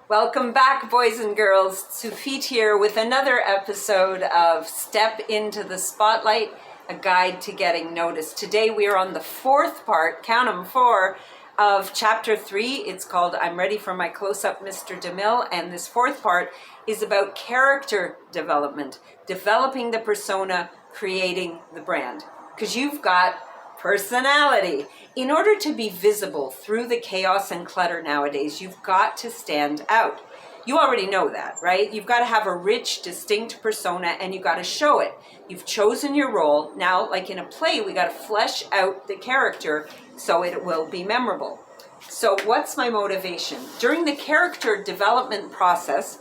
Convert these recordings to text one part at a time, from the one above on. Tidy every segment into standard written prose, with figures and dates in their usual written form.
Welcome back, boys and girls. Tsufit here with another episode of Step into the Spotlight, a guide to getting noticed. Today we are on the fourth part, count 'em, four, of chapter 3. It's called I'm Ready for My Close-Up, Mr. DeMille, and this fourth part is about character development, developing the persona, creating the brand. Because you've got personality. In order to be visible through the chaos and clutter nowadays, you've got to stand out. You already know that, right? You've got to have a rich, distinct persona and you've got to show it. You've chosen your role. Now, like in a play, we got to flesh out the character so it will be memorable. So what's my motivation? During the character development process,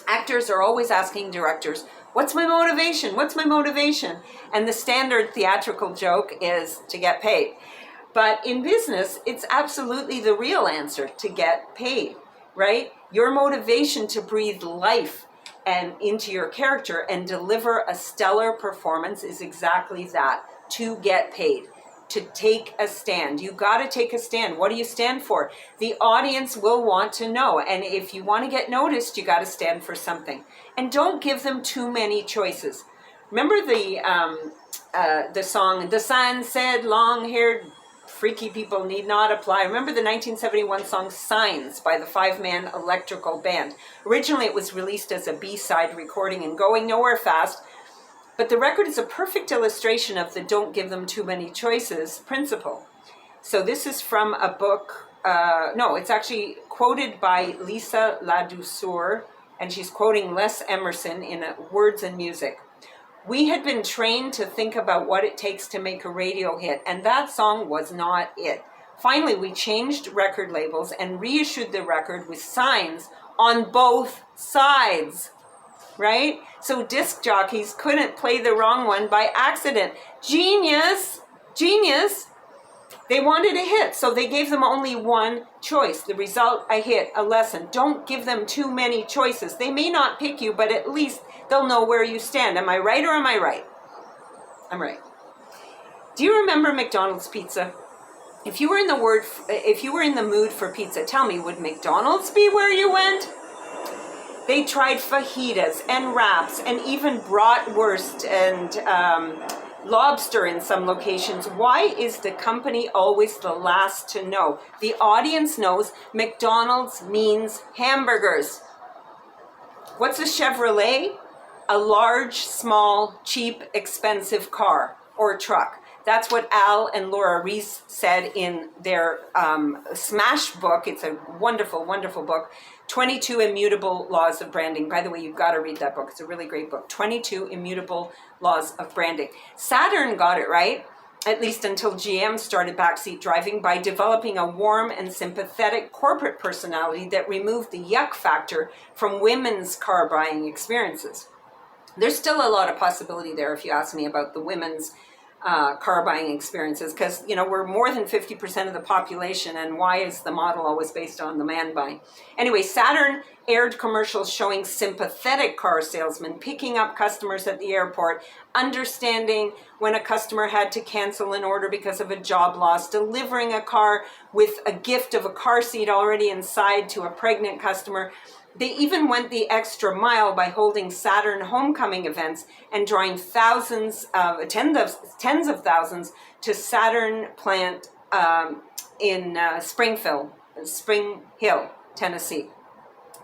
actors are always asking directors, what's my motivation? What's my motivation? And the standard theatrical joke is to get paid. But in business, it's absolutely the real answer, to get paid, right? Your motivation to breathe life and into your character and deliver a stellar performance is exactly that, to get paid, to take a stand. You got to take a stand. What do you stand for? The audience will want to know. And if you want to get noticed, you got to stand for something. And don't give them too many choices. Remember the song, "The Sign Said Long-Haired Freaky People Need Not Apply." Remember the 1971 song Signs by the five-man electrical band. Originally it was released as a B-side recording and going nowhere fast, but the record is a perfect illustration of the don't give them too many choices principle. So this is from a book, it's actually quoted by Lisa Ladouceur, and she's quoting Les Emerson in Words and Music. "We had been trained to think about what it takes to make a radio hit, and that song was not it. Finally, we changed record labels and reissued the record with signs on both sides." Right? So disc jockeys couldn't play the wrong one by accident. Genius! Genius! They wanted a hit, so they gave them only one choice. The result, a hit, a lesson. Don't give them too many choices. They may not pick you, but at least they'll know where you stand. Am I right or am I right? I'm right. Do you remember McDonald's pizza? If you were in the mood for pizza, tell me, would McDonald's be where you went? They tried fajitas and wraps and even bratwurst and lobster in some locations. Why is the company always the last to know? The audience knows McDonald's means hamburgers. What's a Chevrolet? A large, small, cheap, expensive car or truck. That's what Al and Laura Reese said in their Smash book. It's a wonderful, wonderful book. 22 Immutable Laws of Branding. By the way, you've got to read that book. It's a really great book. 22 Immutable Laws of Branding. Saturn got it right, at least until GM started backseat driving, by developing a warm and sympathetic corporate personality that removed the yuck factor from women's car buying experiences. There's still a lot of possibility there if you ask me about the women's car buying experiences, because we're more than 50% of the population, and why is the model always based on the man buying? Anyway, Saturn aired commercials showing sympathetic car salesmen picking up customers at the airport, understanding when a customer had to cancel an order because of a job loss, delivering a car with a gift of a car seat already inside to a pregnant customer. They even went the extra mile by holding Saturn homecoming events and drawing tens of thousands to Saturn plant in Spring Hill, Tennessee,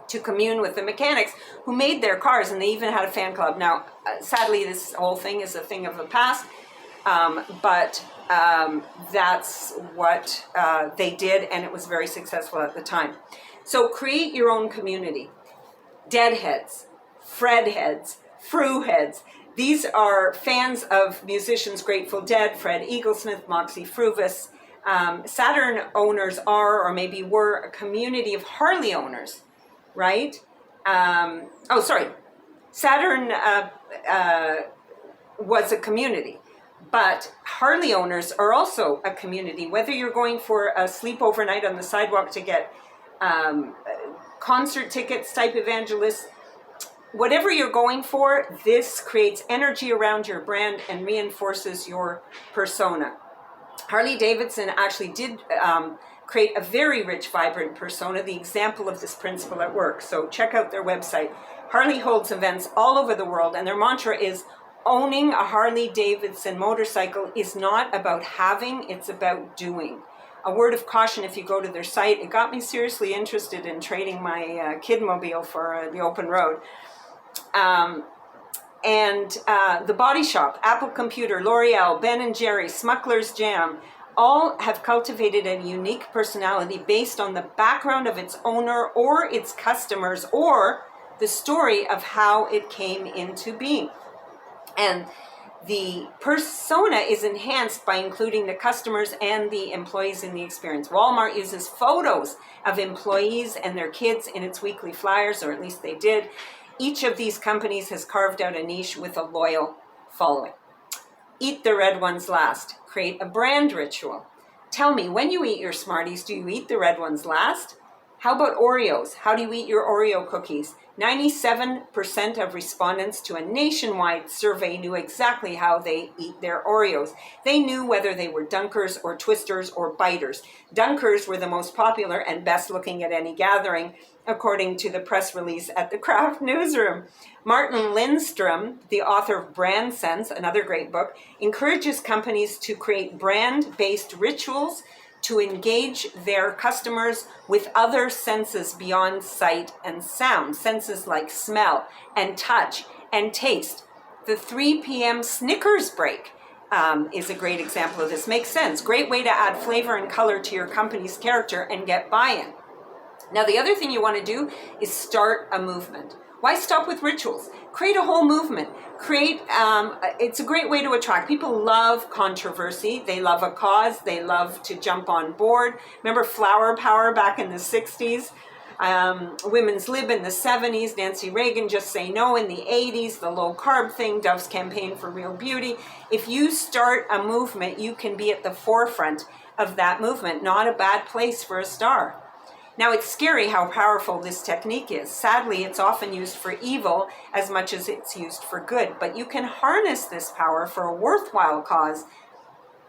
to commune with the mechanics who made their cars, and they even had a fan club. Now, sadly, this whole thing is a thing of the past, but that's what they did, and it was very successful at the time. So create your own community. Deadheads, Fredheads, Fruheads. These are fans of musicians Grateful Dead, Fred Eaglesmith, Moxie Früvous. Saturn owners are, or maybe were, a community of Harley owners, right? Saturn was a community, but Harley owners are also a community. Whether you're going for a sleep overnight on the sidewalk to get concert tickets, type evangelists, whatever you're going for, this creates energy around your brand and reinforces your persona. Harley Davidson actually did create a very rich, vibrant persona, the example of this principle at work. So check out their website. Harley holds events all over the world, and their mantra is, owning a Harley Davidson motorcycle is not about having, it's about doing. A word of caution if you go to their site. It got me seriously interested in trading my kidmobile for the open road. The Body Shop, Apple Computer, L'Oreal, Ben & Jerry, Smuggler's Jam, all have cultivated a unique personality based on the background of its owner or its customers or the story of how it came into being. And the persona is enhanced by including the customers and the employees in the experience. Walmart uses photos of employees and their kids in its weekly flyers, or at least they did. Each of these companies has carved out a niche with a loyal following. Eat the red ones last. Create a brand ritual. Tell me, when you eat your Smarties, do you eat the red ones last? How about Oreos? How do you eat your Oreo cookies? 97% of respondents to a nationwide survey knew exactly how they eat their Oreos. They knew whether they were dunkers or twisters or biters. Dunkers were the most popular and best looking at any gathering, according to the press release at the Kraft newsroom. Martin Lindstrom, the author of Brand Sense, another great book, encourages companies to create brand-based rituals to engage their customers with other senses beyond sight and sound, senses like smell and touch and taste. The 3 p.m. Snickers break is a great example of this. Makes sense. Great way to add flavor and color to your company's character and get buy-in. Now, the other thing you want to do is start a movement. Why stop with rituals? Create a whole movement. It's a great way to attract. People love controversy. They love a cause. They love to jump on board. Remember flower power back in the 60s? Women's lib in the 70s, Nancy Reagan, Just Say No in the 80s, the low carb thing, Dove's campaign for real beauty. If you start a movement, you can be at the forefront of that movement. Not a bad place for a star. Now, it's scary how powerful this technique is. Sadly, it's often used for evil as much as it's used for good. But you can harness this power for a worthwhile cause.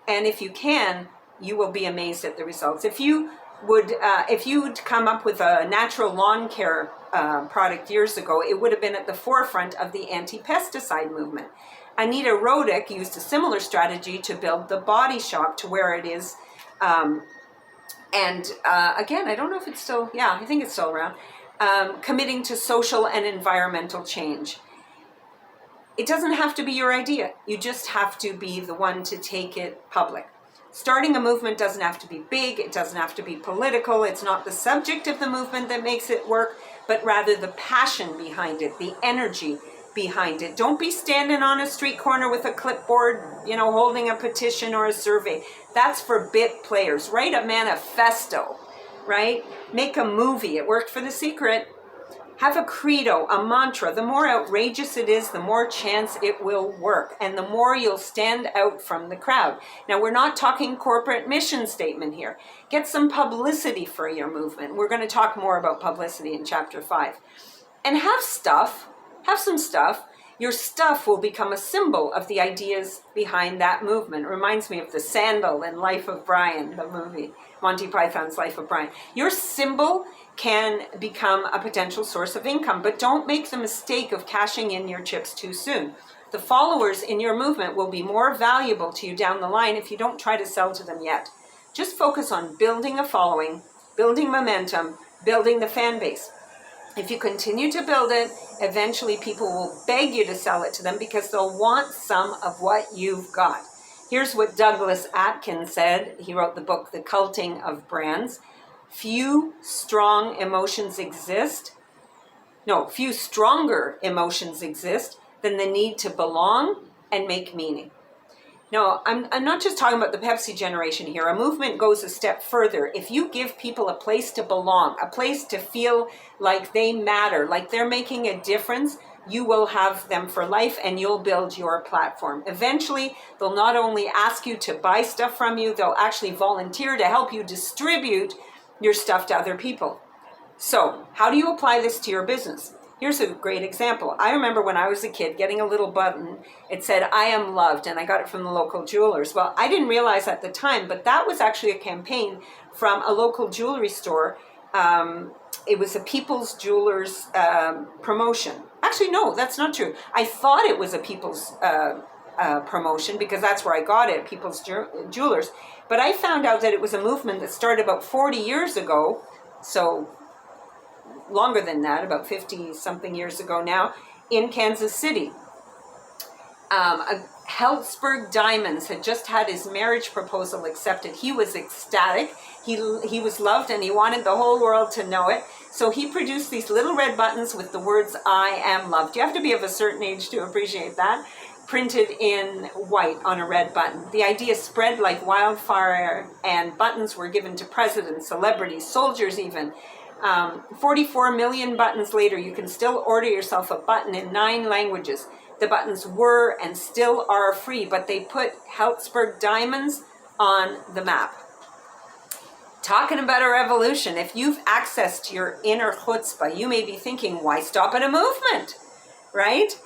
And if you can, you will be amazed at the results. If you'd come up with a natural lawn care product years ago, it would have been at the forefront of the anti-pesticide movement. Anita Roddick used a similar strategy to build the Body Shop to where it is. Again, I don't know if it's still, I think it's still around, committing to social and environmental change. It doesn't have to be your idea. You just have to be the one to take it public. Starting a movement doesn't have to be big. It doesn't have to be political. It's not the subject of the movement that makes it work, but rather the passion behind it, the energy behind it. Don't be standing on a street corner with a clipboard, holding a petition or a survey. That's for bit players. Write a manifesto, right? Make a movie. It worked for The Secret. Have a credo, a mantra. The more outrageous it is, the more chance it will work, and the more you'll stand out from the crowd. Now, we're not talking corporate mission statement here. Get some publicity for your movement. We're going to talk more about publicity in Chapter 5. And have some stuff. Your stuff will become a symbol of the ideas behind that movement. It reminds me of the sandal in Life of Brian, the movie, Monty Python's Life of Brian. Your symbol can become a potential source of income, but don't make the mistake of cashing in your chips too soon. The followers in your movement will be more valuable to you down the line if you don't try to sell to them yet. Just focus on building a following, building momentum, building the fan base. If you continue to build it, eventually people will beg you to sell it to them because they'll want some of what you've got. Here's what Douglas Atkins said. He wrote the book, The Culting of Brands. Few stronger emotions exist than the need to belong and make meaning. No, I'm not just talking about the Pepsi generation here. A movement goes a step further. If you give people a place to belong, a place to feel like they matter, like they're making a difference, you will have them for life and you'll build your platform. Eventually, they'll not only ask you to buy stuff from you, they'll actually volunteer to help you distribute your stuff to other people. So, how do you apply this to your business? Here's a great example. I remember when I was a kid getting a little button. It said, "I am loved," and I got it from the local jewelers. Well, I didn't realize at the time, but that was actually a campaign from a local jewelry store. It was a People's Jewelers promotion. Actually, no, that's not true. I thought it was a People's promotion because that's where I got it, People's Jewelers. But I found out that it was a movement that started about 40 years ago, so longer than that, about 50 something years ago now, in Kansas City. Helzberg Diamonds had just had his marriage proposal accepted. He was ecstatic. He was loved and he wanted the whole world to know it. So he produced these little red buttons with the words, "I am loved." You have to be of a certain age to appreciate that. Printed in white on a red button. The idea spread like wildfire, and buttons were given to presidents, celebrities, soldiers even. 44 million buttons later, you can still order yourself a button in 9 languages. The buttons were and still are free, but they put Helzberg Diamonds on the map. Talking about a revolution, if you've access to your inner chutzpah, you may be thinking, why stop at a movement, right?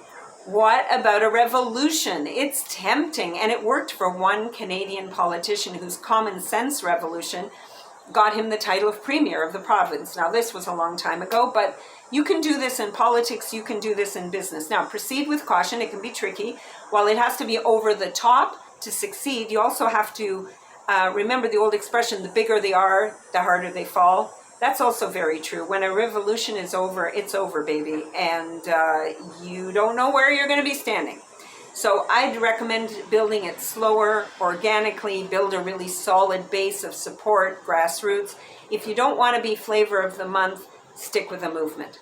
What about a revolution? It's tempting, and it worked for one Canadian politician whose common sense revolution got him the title of Premier of the province. Now, this was a long time ago, but you can do this in politics, you can do this in business. Now, proceed with caution, it can be tricky. While it has to be over the top to succeed, you also have to remember the old expression, the bigger they are, the harder they fall. That's also very true. When a revolution is over, it's over, baby, and you don't know where you're going to be standing. So I'd recommend building it slower, organically, build a really solid base of support, grassroots. If you don't want to be flavor of the month, stick with a movement.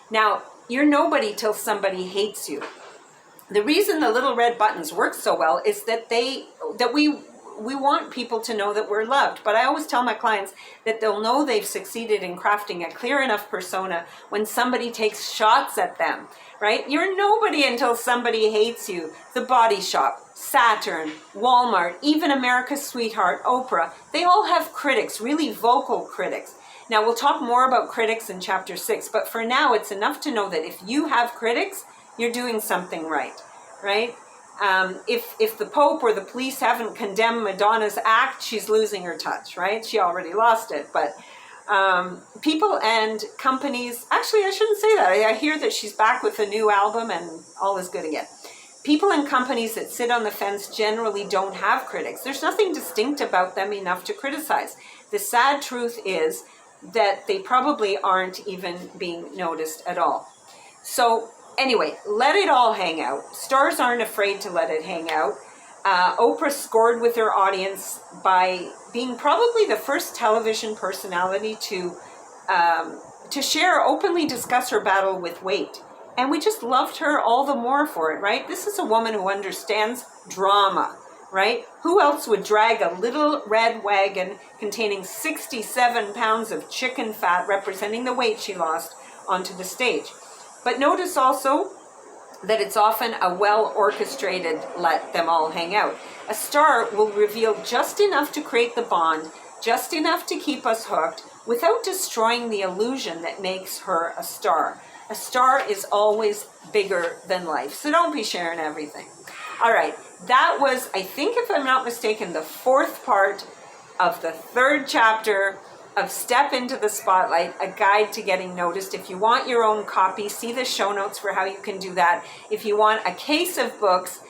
Now, you're nobody till somebody hates you. The reason the little red buttons work so well is that we want people to know that we're loved. But I always tell my clients that they'll know they've succeeded in crafting a clear enough persona when somebody takes shots at them, right? You're nobody until somebody hates you. The Body Shop, Saturn, Walmart, even America's Sweetheart, Oprah, they all have critics, really vocal critics. Now, we'll talk more about critics in chapter 6, but for now, it's enough to know that if you have critics, you're doing something right, right? If the Pope or the police haven't condemned Madonna's act, she's losing her touch, right? She already lost it. But people and companies, actually, I shouldn't say that. I hear that she's back with a new album and all is good again. People and companies that sit on the fence generally don't have critics. There's nothing distinct about them enough to criticize. The sad truth is that they probably aren't even being noticed at all. So anyway, let it all hang out. Stars aren't afraid to let it hang out. Oprah scored with her audience by being probably the first television personality to share, openly discuss her battle with weight. And we just loved her all the more for it, right? This is a woman who understands drama, right? Who else would drag a little red wagon containing 67 pounds of chicken fat representing the weight she lost onto the stage? But notice also that it's often a well-orchestrated let them all hang out. A star will reveal just enough to create the bond, just enough to keep us hooked, without destroying the illusion that makes her a star. A star is always bigger than life, so don't be sharing everything. All right, that was, I think if I'm not mistaken, the 4th part of the 3rd chapter of Step Into the Spotlight, a guide to getting noticed. If you want your own copy, see the show notes for how you can do that. If you want a case of books,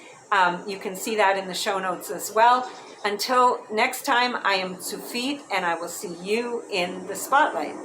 you can see that in the show notes as well. Until next time, I am Tsufit, and I will see you in the Spotlight.